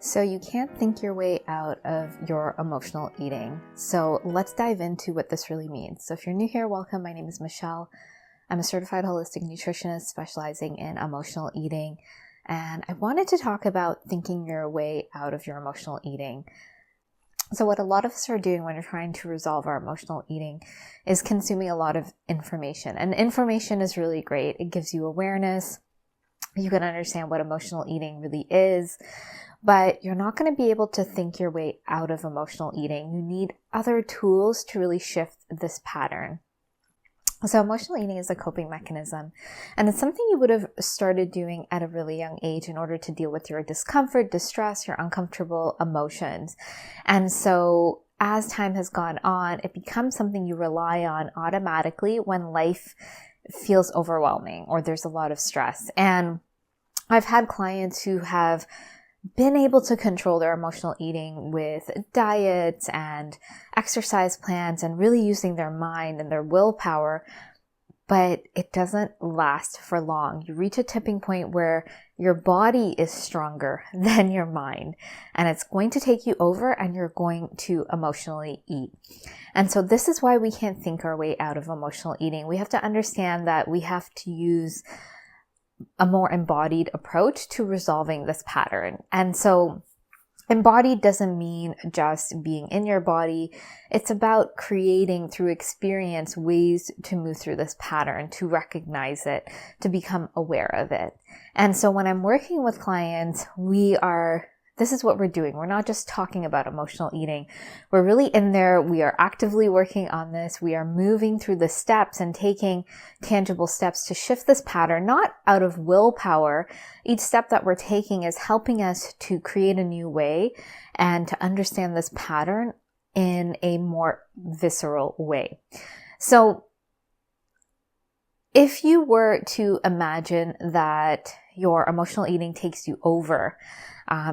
So you can't think your way out of your emotional eating. So let's dive into what this really means. So if you're new here, welcome. My name is Michelle. I'm a certified holistic nutritionist specializing in emotional eating. And I wanted to talk about thinking your way out of your emotional eating. So what a lot of us are doing when we're trying to resolve our emotional eating is consuming a lot of information. And information is really great. It gives you awareness. You can understand what emotional eating really is. But you're not going to be able to think your way out of emotional eating. You need other tools to really shift this pattern. So emotional eating is a coping mechanism, and it's something you would have started doing at a really young age in order to deal with your discomfort, distress, your uncomfortable emotions. And so as time has gone on, it becomes something you rely on automatically when life feels overwhelming or there's a lot of stress. And I've had clients who have been able to control their emotional eating with diets and exercise plans and really using their mind and their willpower, but it doesn't last for long. You reach a tipping point where your body is stronger than your mind, and it's going to take you over and you're going to emotionally eat. And so this is why we can't think our way out of emotional eating. We have to understand that we have to use a more embodied approach to resolving this pattern. And so embodied doesn't mean just being in your body. It's about creating through experience ways to move through this pattern, to recognize it, to become aware of it. And so when I'm working with clients, this is what we're doing. We're not just talking about emotional eating. We're really in there. We are actively working on this. We are moving through the steps and taking tangible steps to shift this pattern, not out of willpower. Each step that we're taking is helping us to create a new way and to understand this pattern in a more visceral way. So if you were to imagine that your emotional eating takes you over,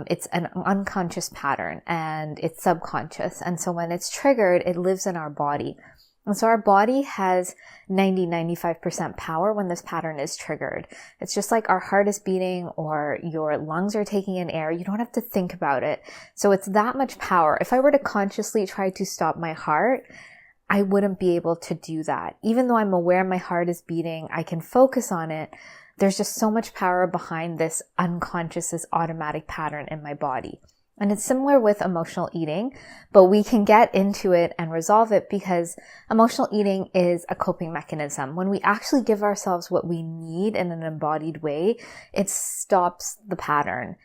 it's an unconscious pattern and it's subconscious. And so when it's triggered, it lives in our body. And so our body has 95% power when this pattern is triggered. It's just like our heart is beating or your lungs are taking in air. You don't have to think about it. So it's that much power. If I were to consciously try to stop my heart, I wouldn't be able to do that. Even though I'm aware my heart is beating, I can focus on it. There's just so much power behind this unconscious, this automatic pattern in my body. And it's similar with emotional eating, but we can get into it and resolve it because emotional eating is a coping mechanism. When we actually give ourselves what we need in an embodied way, it stops the pattern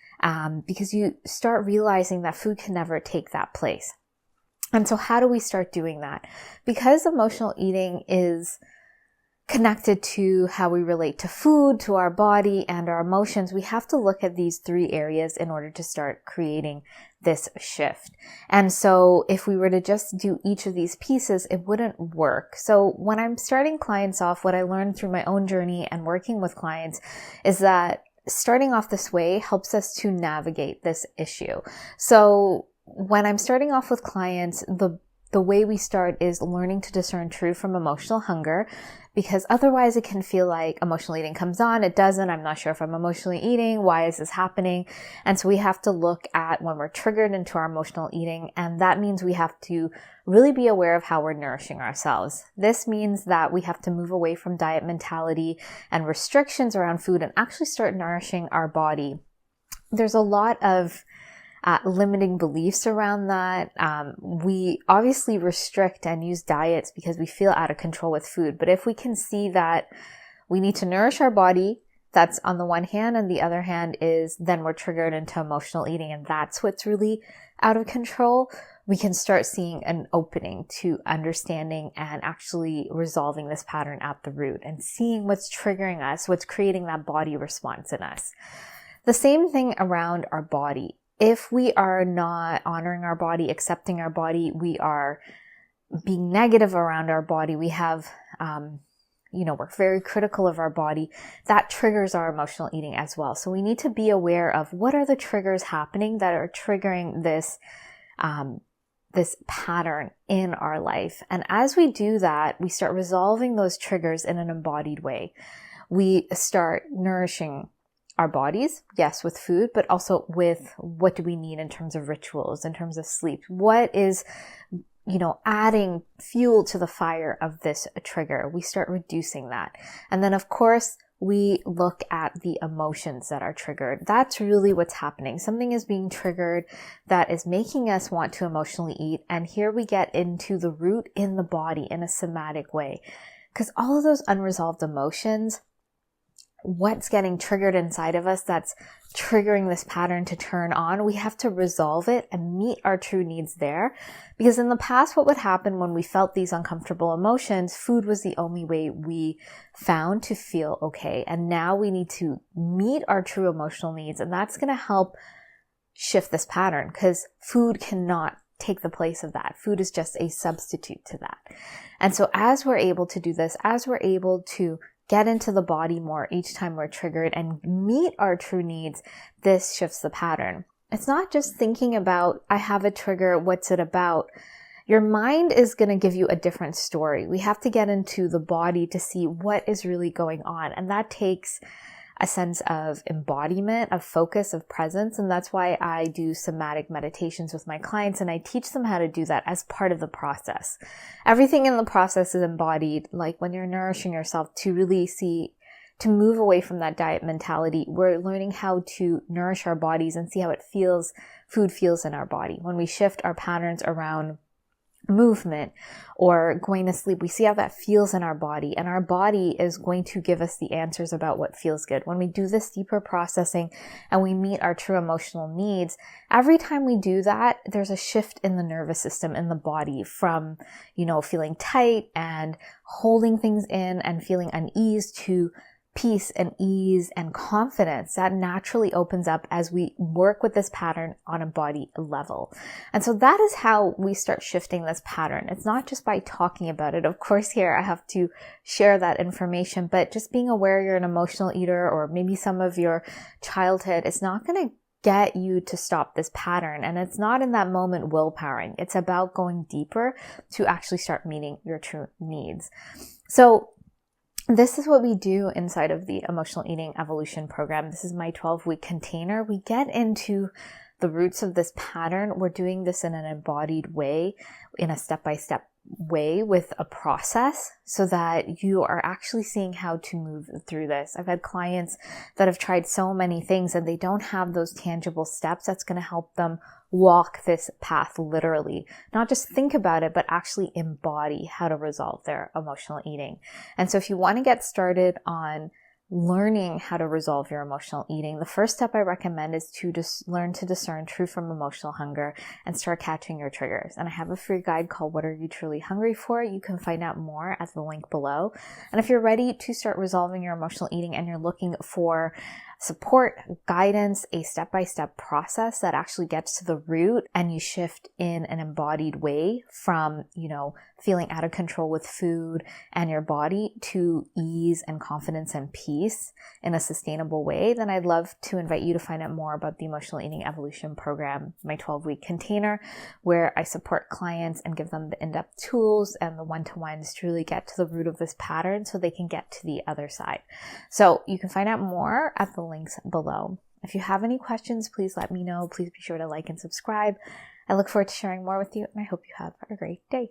because you start realizing that food can never take that place. And so how do we start doing that? Because emotional eating is connected to how we relate to food, to our body, and our emotions, we have to look at these three areas in order to start creating this shift. And so if we were to just do each of these pieces, it wouldn't work. So when I'm starting clients off, what I learned through my own journey and working with clients is that starting off this way helps us to navigate this issue. So when I'm starting off with clients, the way we start is learning to discern true from emotional hunger, because otherwise it can feel like emotional eating comes on, it doesn't, I'm not sure if I'm emotionally eating, why is this happening? And so we have to look at when we're triggered into our emotional eating, and that means we have to really be aware of how we're nourishing ourselves. This means that we have to move away from diet mentality and restrictions around food and actually start nourishing our body. There's a lot of limiting beliefs around that. We obviously restrict and use diets because we feel out of control with food. But if we can see that we need to nourish our body, that's on the one hand, and the other hand is then we're triggered into emotional eating, and that's what's really out of control, we can start seeing an opening to understanding and actually resolving this pattern at the root and seeing what's triggering us, what's creating that body response in us. The same thing around our body. If we are not honoring our body, accepting our body, we are being negative around our body, we have, we're very critical of our body, that triggers our emotional eating as well. So we need to be aware of what are the triggers happening that are triggering this pattern in our life. And as we do that, we start resolving those triggers in an embodied way. We start nourishing our bodies, yes, with food, but also with what do we need in terms of rituals, in terms of sleep? What is, adding fuel to the fire of this trigger? We start reducing that. And then, of course, we look at the emotions that are triggered. That's really what's happening. Something is being triggered that is making us want to emotionally eat. And here we get into the root in the body in a somatic way. Because all of those unresolved emotions, what's getting triggered inside of us that's triggering this pattern to turn on, we have to resolve it and meet our true needs there. Because in the past, what would happen when we felt these uncomfortable emotions, food was the only way we found to feel okay. And now we need to meet our true emotional needs. And that's going to help shift this pattern, because food cannot take the place of that. Food is just a substitute to that. And so as we're able to do this, as we're able to get into the body more each time we're triggered and meet our true needs, this shifts the pattern. It's not just thinking about, I have a trigger, what's it about? Your mind is going to give you a different story. We have to get into the body to see what is really going on. And that takes a sense of embodiment, of focus, of presence. And that's why I do somatic meditations with my clients, and I teach them how to do that as part of the process. Everything in the process is embodied, like when you're nourishing yourself, to really see, to move away from that diet mentality. We're learning how to nourish our bodies and see how food feels in our body. When we shift our patterns around movement or going to sleep, we see how that feels in our body, and our body is going to give us the answers about what feels good. When we do this deeper processing and we meet our true emotional needs, every time we do that, there's a shift in the nervous system in the body from, feeling tight and holding things in and feeling unease to peace and ease and confidence that naturally opens up as we work with this pattern on a body level. And so that is how we start shifting this pattern. It's not just by talking about it. Of course, here I have to share that information, but just being aware you're an emotional eater, or maybe some of your childhood, it's not going to get you to stop this pattern. And it's not in that moment willpowering. It's about going deeper to actually start meeting your true needs. So this is what we do inside of the Emotional Eating Evolution program. This is my 12-week container. We get into the roots of this pattern. We're doing this in an embodied way, in a step-by-step way with a process, so that you are actually seeing how to move through this. I've had clients that have tried so many things and they don't have those tangible steps that's going to help them walk this path literally, not just think about it, but actually embody how to resolve their emotional eating. And so if you want to get started on learning how to resolve your emotional eating, the first step I recommend is to just learn to discern true from emotional hunger and start catching your triggers. And I have a free guide called What Are You Truly Hungry For? You can find out more at the link below. And if you're ready to start resolving your emotional eating and you're looking for support, guidance, a step-by-step process that actually gets to the root, and you shift in an embodied way from, feeling out of control with food and your body to ease and confidence and peace in a sustainable way, then I'd love to invite you to find out more about the Emotional Eating Evolution program, my 12-week container, where I support clients and give them the in-depth tools and the one-to-ones to really get to the root of this pattern so they can get to the other side. So you can find out more at the links below. If you have any questions, please let me know. Please be sure to like and subscribe. I look forward to sharing more with you, and I hope you have a great day.